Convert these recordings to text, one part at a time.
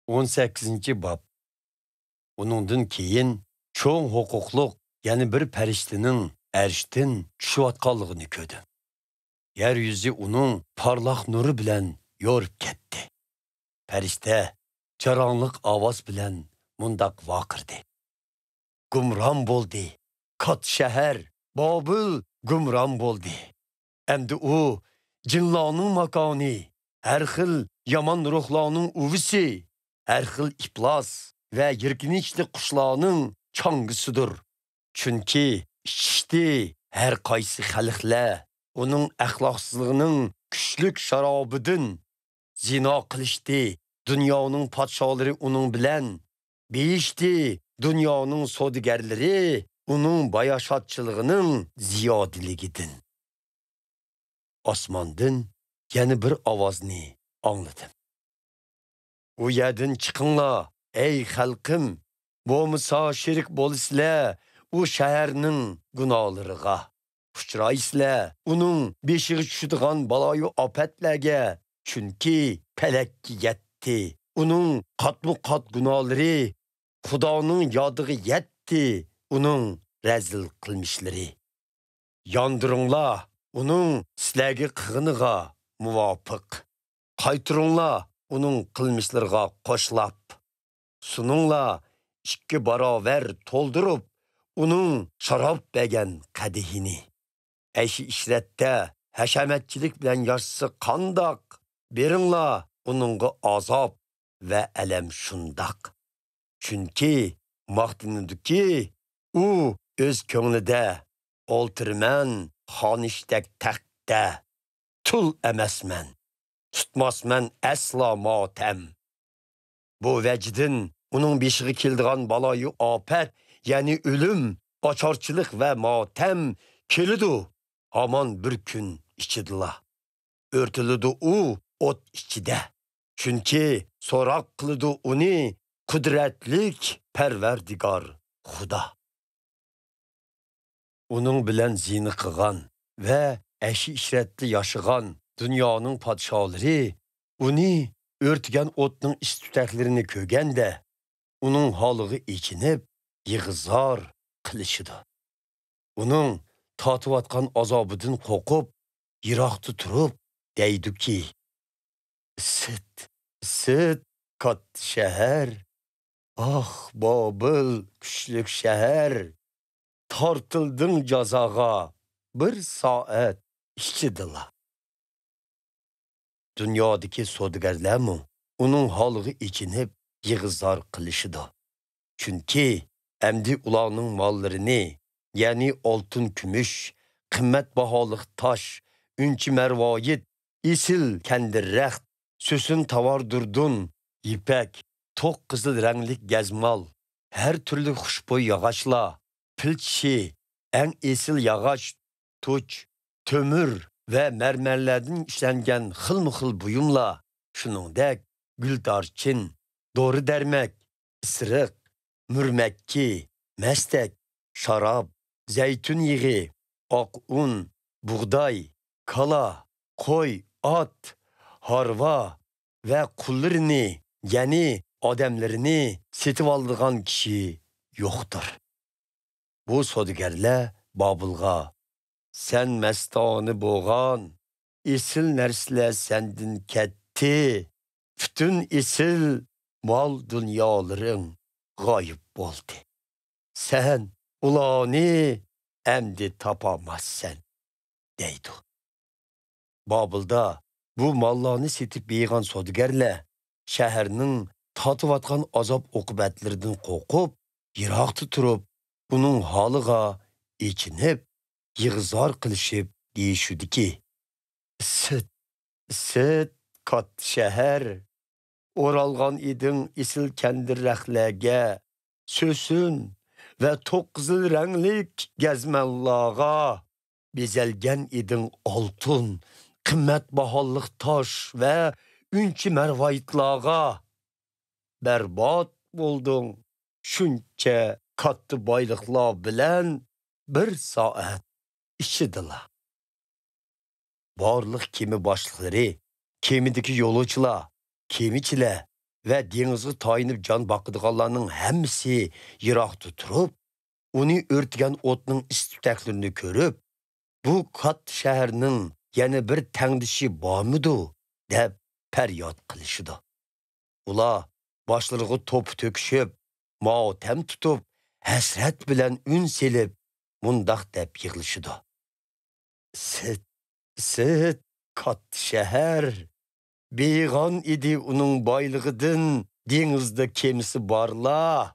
18 bob. Uningdan keyin cho'ng huquqliq yana bir farishtaning arshdan tushayotganligini ko'rdi. Yer yuzi uning parlaq nuri bilan yorib ketdi. Farishta jarangliq ovoz bilan mundaq vaqirdi. Gumron bo'ldi. Kat shahar Bobil gumron bo'ldi. Endi u jinlarning makoni, har xil yomon ruhlarning uvisi, har xil iflos va yirkinishli qushlarning changisidir. Chunki ishdi har qaysi xalqlar uning axloqsizligining kuchlik sharobidan zino qilishdi. Dunyoning podsholari uning bilan beyishdi. Dunyoning savdogarlari uning bayashatchiligining ziyodiligidan. Osmondan yana bir ovozni angladim. U yerdan chiqinglar, ey xalqim, bo'lmasa shirik bo'lisizlar u shaharning gunohlariga. Uchraysizlar uning beshiga tushadigan baloyu ofatlarga, chunki palakki yetdi. Uning qatmu-qat gunohlari Xudoning yodiga yetdi. Uning razil qilmishlari. Yondiringlar uning sizlarga qilganiga muvofiq. Qaytiringlar uning qilmishlariga qo'shilib. Suninglar 2 barobar to'ldirib uning sharob bergan qadihini. Ayshi ishratda hashamatchilik bilan yashasa qandoq? Beringlar uningga azob va alam shundoq. Chunki maqtinidiki u o'z ko'nglida o'ltirman xonishdek taxtda. Tul emasman, tutmasman aslo motam. Bu vecdin uning beshiga keldigan baloyu ofat, ya'ni o'lim, ocharchilik va motam kelidi. Aman bir kun ichidila. O'rtilidi u o't ichida. Chunki so'roq qiladi uni qudratlik Parvardigor Xudo. Uning bilan zina qilgan va ashi ishratda yashagan dunyoning podsholari uni o'rtgan o'tning istutaklarini ko'rganda uning holiga ichinib yig'izor qilishidi. Uning tatiyotgan azobidan qo'rqib yiroqda turib deydiki: Sit kat shahar, ah Bobil kuchlik shahar, tortilding jazoga bir soat ichidila. Dunyodagi savdogarlarmi uning holiga ichinib yig'izor qilishidi. Chunki endi ularning mollarini, ya'ni oltin, kumush, qimmatbaholik tosh, unchi marvoyit, isil kandirraxt, so'sin tavardurdun, ipak, to'q qizil ranglik gazmal, har turli xushbo'y yog'ochlar, pilchi, eng esil yog'och, tuch, to'mir va marmarlardan ishlangan xilma-xil buyumlar, shuningdek guldarchin, dori darmak, isiriq, murmakki, mastak, sharob, zaytun yig'i, oq un, bug'doy, kala, qo'y, ot, harva va qullarini, ya'ni odamlarini setib oldigan kishi yo'qdir. Bu savdogarlar Bobilga: sen mastoni bo'lgan, esil narsalar sendin ketdi. Bütün esil mol dunyolaring g'oyib bo'ldi. Sen ularni endi topamazsan, deydi. Bobilda bu mollarni setib yeygan savdogarlar shaharning tatiyotgan azob oqibatlaridan qo'rqib, yiroqda turib, uning holiga ichinib, yig'izor qilishib deyishudiki: Sit kat shahar, o'ralgan eding isil kandirraxtlarga, so'sin va to'qqizil ranglik gazmallarga, bezalgan eding oltin, qimmatbaholik tosh va unchi marvoyitlarga. Barbod bo'lding shuncha katta boyliqlar bilan bir soat ichidila. Barliq kemi boshliqlari, kemidagi yo'lovchilar, kemichilar ve dengizge tayinib can bakıdığanlarning hammasi yiroqda turib, uni o'rtgan o'tning istiqlarini ko'rib, bu katta shaharning yana bir tangdishi bormidi deb faryod qilishidi. Ular boshlariga to'p to'kishib, motam tutib, hasrat bilan un selib, mundaq deb yig'lishidi. Sit, katta shahar. Beygan idi onun baylig'idan dengizda kemisi borla.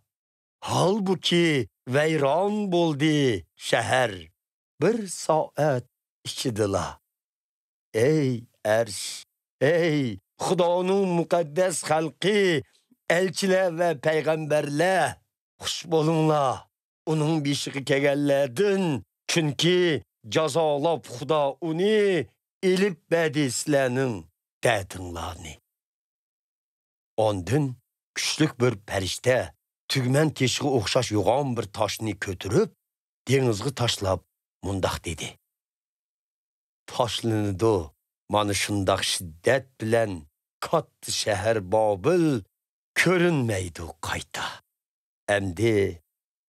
Halbuki vayron bo'ldi shahar. Bir soat ichidila. Ey arsh, ey Xudoning muqaddas xalqi, elchilar va payg'ambarlar, xush bo'linglar. Uning beshiga kelganlardan, chunki jazolab Xudo uni elib badislarning da'tinglarni. Ondan kuchlik bir farishta tugman teshig'i o'xshash yo'g'on bir toshni ko'tarib, dengizga tashlab mundaq dedi. Tashlanidi mana shundoq shiddat bilan katta shahar Bobil ko'rinmaydi qayta. Endi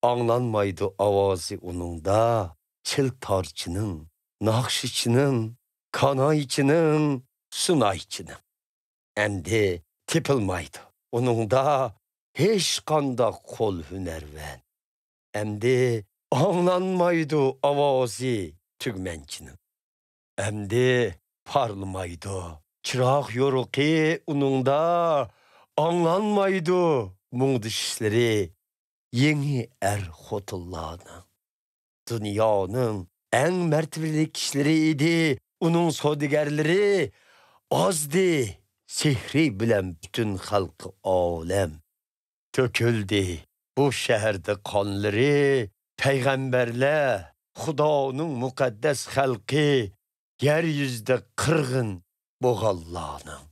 anglanmaydi ovozi uningda, chil torchining, naqshichining, kanoychining, sunaychining. Endi tepilmaydi uningda hech qanday qo'l hunarvan. Endi anglanmaydi ovozi tugmanchining. Endi parlamaydi chiroq yo'ruqi uningda, anglanmaydi mungdishlari yangi xotinlarning. Dunyoning eng martabali kishilari edi uning savdogarlari, ozdi sehri bilan butun xalq olam. To'kildi bu shaharda qonlari, payg'ambarlar, Xudoning muqaddas xalqi yer yuzida qirg'in bo'g'allarning.